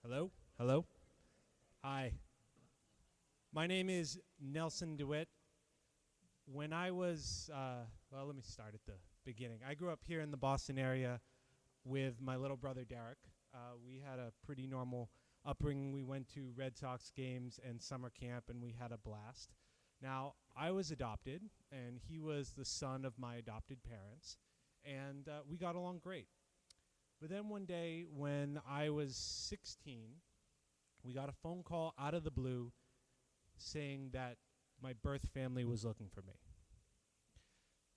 Hello? Hello? Hi. My name is Nelson Dewitt. When I was, let me start at the beginning. I grew up here in the Boston area with my little brother Derek. We had a pretty normal upbringing. We went to Red Sox games and summer camp, and we had a blast. Now, I was adopted, and he was the son of my adopted parents, and we got along great. But then one day when I was 16, we got a phone call out of the blue saying that my birth family was looking for me.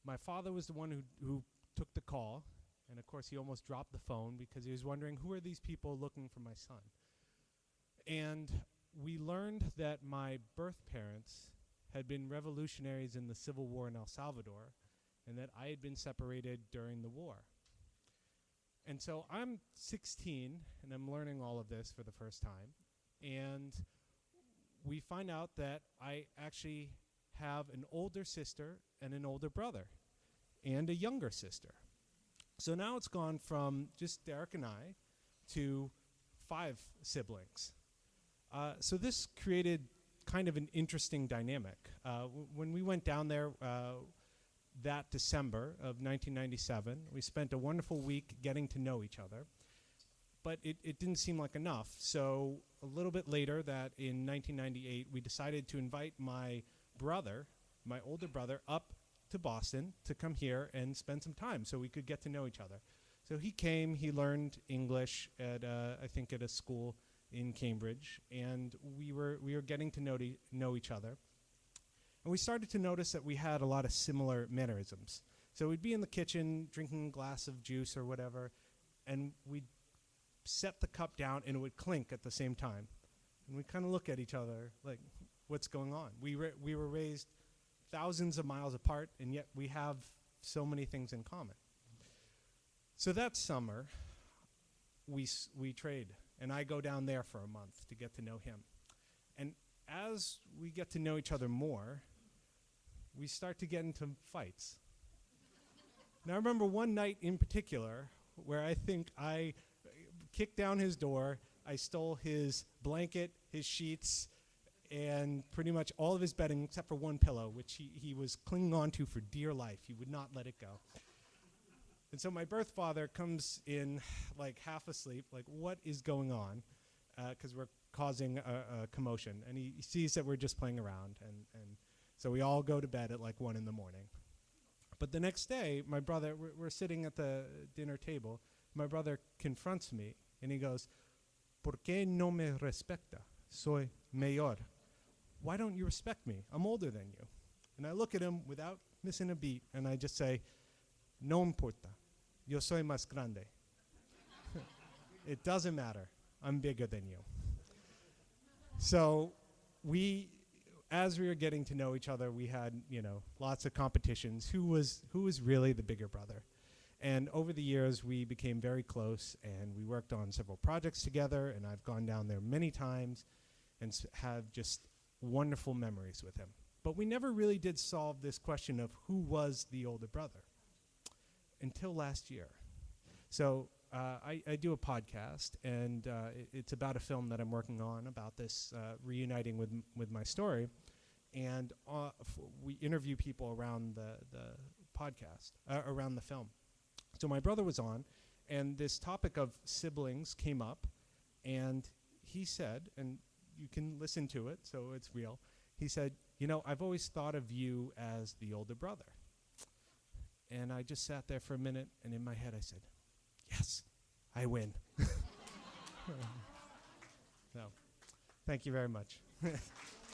My father was the one who took the call, and of course he almost dropped the phone because he was wondering, who are these people looking for my son? And we learned that my birth parents had been revolutionaries in the Civil War in El Salvador, and that I had been separated during the war. And so I'm 16, and I'm learning all of this for the first time. And we find out that I actually have an older sister and an older brother and a younger sister. So now it's gone from just Derek and I to 5 siblings. So this created kind of an interesting dynamic. When we went down there that December of 1997, we spent a wonderful week getting to know each other. But it didn't seem like enough. So a little bit later, that in 1998, we decided to invite my brother, my older brother, up to Boston to come here and spend some time so we could get to know each other. So he came, he learned English at, I think, at a school in Cambridge, and we were getting to know each other. And we started to notice that we had a lot of similar mannerisms. So we'd be in the kitchen drinking a glass of juice or whatever, and we'd set the cup down and it would clink at the same time. And we'd kind of look at each other like, what's going on? We were raised thousands of miles apart, and yet we have so many things in common. So that summer, we trade, and I go down there for a month to get to know him. And as we get to know each other more, we start to get into fights. Now, I remember one night in particular where I think I kicked down his door, I stole his blanket, his sheets, and pretty much all of his bedding except for one pillow, which he was clinging on to for dear life. He would not let it go. And so my birth father comes in like half asleep, like, what is going on? Because we're causing a commotion. And he sees that we're just playing around. And so we all go to bed at like 1 in the morning. But the next day, my brother, we're sitting at the dinner table. My brother confronts me, and he goes, ¿Por qué no me respecta? Soy mayor. Why don't you respect me? I'm older than you. And I look at him without missing a beat, and I just say, no importa. Yo soy más grande. It doesn't matter. I'm bigger than you. So as we were getting to know each other, we had, lots of competitions. Who was really the bigger brother? And over the years, we became very close, and we worked on several projects together, and I've gone down there many times and have just wonderful memories with him. But we never really did solve this question of who was the older brother until last year. So I do a podcast, and it's about a film that I'm working on about this reuniting with my story. And we interview people around the podcast, around the film. So my brother was on, and this topic of siblings came up, and he said, and you can listen to it, so it's real. He said, I've always thought of you as the older brother. And I just sat there for a minute, and in my head I said, yes, I win. So, thank you very much.